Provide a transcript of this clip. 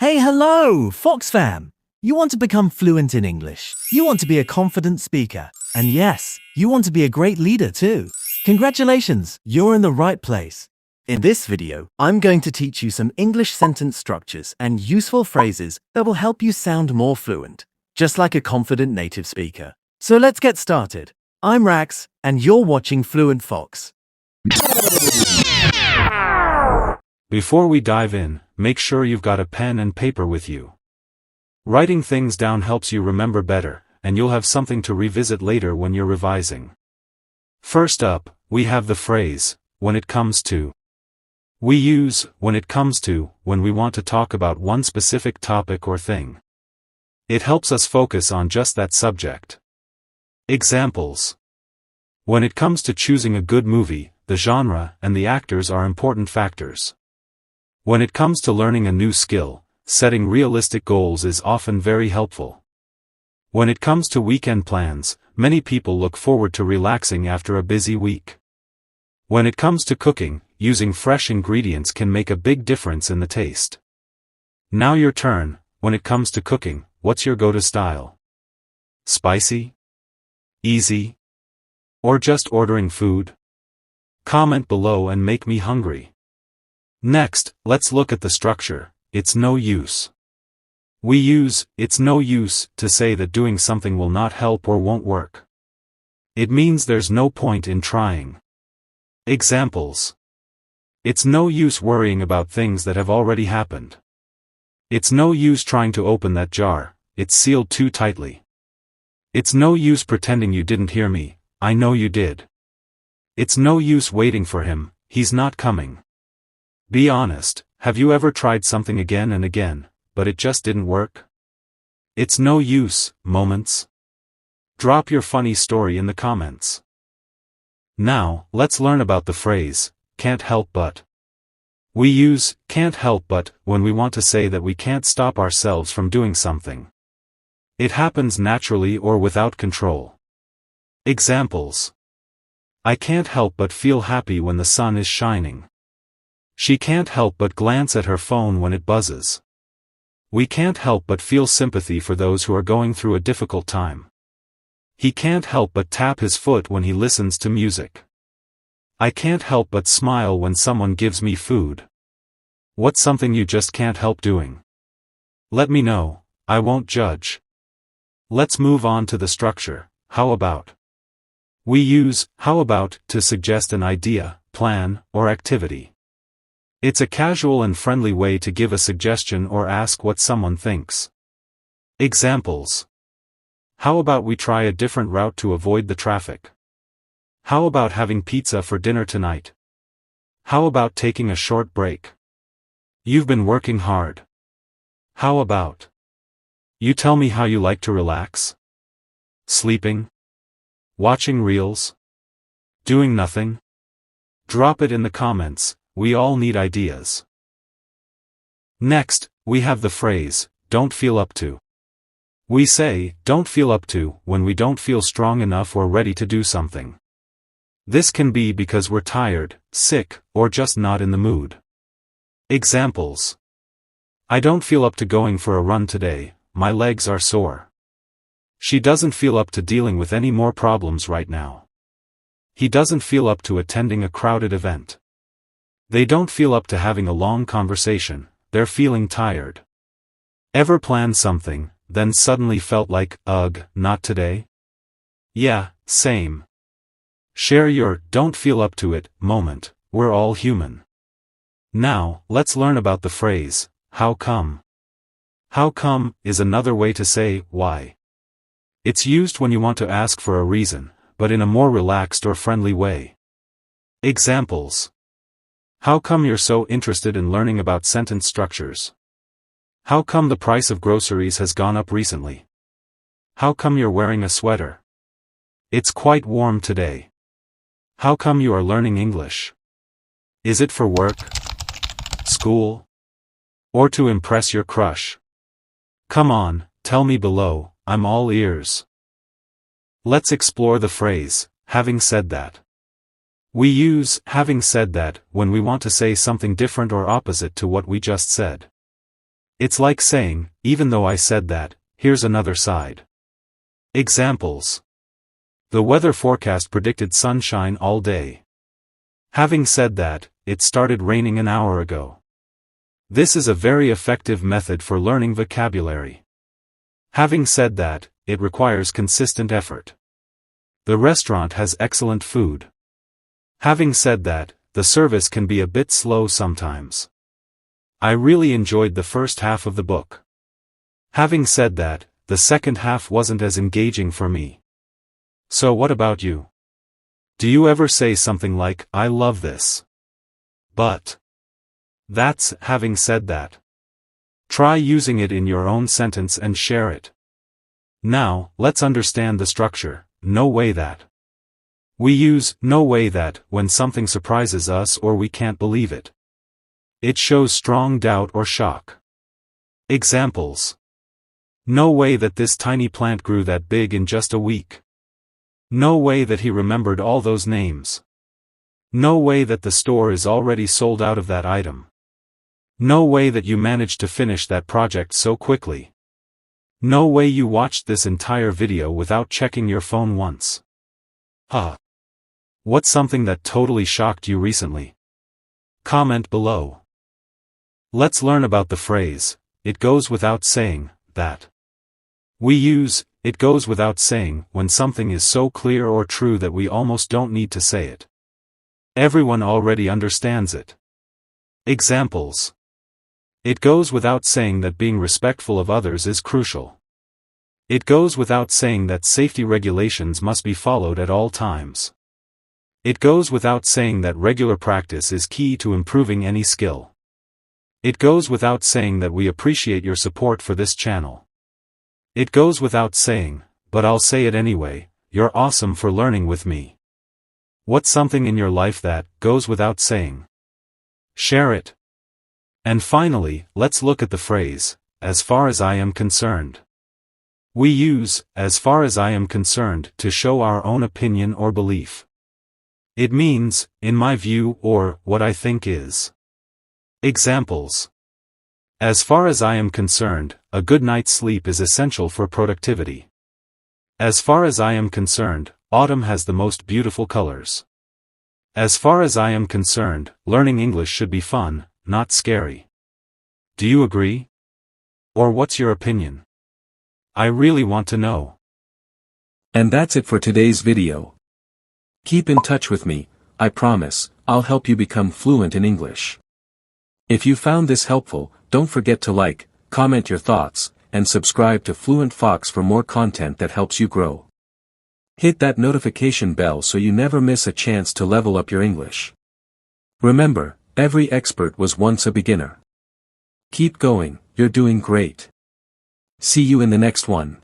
Hey, hello, Fox fam! You want to become fluent in English. You want to be a confident speaker. And yes, you want to be a great leader too. Congratulations, you're in the right place. In this video, I'm going to teach you some English sentence structures and useful phrases that will help you sound more fluent, just like a confident native speaker. So let's get started. I'm Rax, and you're watching Fluent Fox. Before we dive in, make sure you've got a pen and paper with you. Writing things down helps you remember better, and you'll have something to revisit later when you're revising. First up, we have the phrase, when it comes to. We use when it comes to when we want to talk about one specific topic or thing. It helps us focus on just that subject. Examples. When it comes to choosing a good movie, the genre and the actors are important factors. When it comes to learning a new skill, setting realistic goals is often very helpful. When it comes to weekend plans, many people look forward to relaxing after a busy week. When it comes to cooking, using fresh ingredients can make a big difference in the taste. Now your turn. When it comes to cooking, what's your go-to style? Spicy? Easy? Or just ordering food? Comment below and make me hungry. Next, let's look at the structure. It's no use. We use it's no use to say that doing something will not help or won't work. It means there's no point in trying. Examples. It's no use worrying about things that have already happened. It's no use trying to open that jar, it's sealed too tightly. It's no use pretending you didn't hear me, I know you did. It's no use waiting for him, he's not coming. Be honest, have you ever tried something again and again, but it just didn't work? It's no use, moments. Drop your funny story in the comments. Now, let's learn about the phrase, can't help but. We use can't help but when we want to say that we can't stop ourselves from doing something. It happens naturally or without control. Examples. I can't help but feel happy when the sun is shining. She can't help but glance at her phone when it buzzes. We can't help but feel sympathy for those who are going through a difficult time. He can't help but tap his foot when he listens to music. I can't help but smile when someone gives me food. What's something you just can't help doing? Let me know, I won't judge. Let's move on to the structure, how about. We use how about to suggest an idea, plan, or activity. It's a casual and friendly way to give a suggestion or ask what someone thinks. Examples. How about we try a different route to avoid the traffic? How about having pizza for dinner tonight? How about taking a short break? You've been working hard. How about? You tell me how you like to relax? Sleeping? Watching reels? Doing nothing? Drop it in the comments. We all need ideas. Next, we have the phrase, don't feel up to. We say, don't feel up to, when we don't feel strong enough or ready to do something. This can be because we're tired, sick, or just not in the mood. Examples. I don't feel up to going for a run today, my legs are sore. She doesn't feel up to dealing with any more problems right now. He doesn't feel up to attending a crowded event. They don't feel up to having a long conversation, they're feeling tired. Ever planned something, then suddenly felt like, ugh, not today? Yeah, same. Share your don't feel up to it moment, we're all human. Now, let's learn about the phrase, how come? How come is another way to say, why. It's used when you want to ask for a reason, but in a more relaxed or friendly way. Examples. How come you're so interested in learning about sentence structures? How come the price of groceries has gone up recently? How come you're wearing a sweater? It's quite warm today. How come you are learning English? Is it for work? School? Or to impress your crush? Come on, tell me below, I'm all ears. Let's explore the phrase, having said that. We use having said that when we want to say something different or opposite to what we just said. It's like saying, even though I said that, here's another side. Examples. The weather forecast predicted sunshine all day. Having said that, it started raining an hour ago. This is a very effective method for learning vocabulary. Having said that, it requires consistent effort. The restaurant has excellent food. Having said that, the service can be a bit slow sometimes. I really enjoyed the first half of the book. Having said that, the second half wasn't as engaging for me. So what about you? Do you ever say something like, I love this? But. That's having said that. Try using it in your own sentence and share it. Now, let's understand the structure. No way that. We use no way that when something surprises us or we can't believe it. It shows strong doubt or shock. Examples. No way that this tiny plant grew that big in just a week. No way that he remembered all those names. No way that the store is already sold out of that item. No way that you managed to finish that project so quickly. No way you watched this entire video without checking your phone once. What's something that totally shocked you recently? Comment below. Let's learn about the phrase, it goes without saying, that. We use, it goes without saying, when something is so clear or true that we almost don't need to say it. Everyone already understands it. Examples. It goes without saying that being respectful of others is crucial. It goes without saying that safety regulations must be followed at all times. It goes without saying that regular practice is key to improving any skill. It goes without saying that we appreciate your support for this channel. It goes without saying, but I'll say it anyway, you're awesome for learning with me. What's something in your life that goes without saying? Share it. And finally, let's look at the phrase, as far as I am concerned. We use, as far as I am concerned, to show our own opinion or belief. It means, in my view or, what I think is. Examples. As far as I am concerned, a good night's sleep is essential for productivity. As far as I am concerned, autumn has the most beautiful colors. As far as I am concerned, learning English should be fun, not scary. Do you agree? Or what's your opinion? I really want to know. And that's it for today's video. Keep in touch with me, I promise, I'll help you become fluent in English. If you found this helpful, don't forget to like, comment your thoughts, and subscribe to Fluent Fox for more content that helps you grow. Hit that notification bell so you never miss a chance to level up your English. Remember, every expert was once a beginner. Keep going, you're doing great. See you in the next one.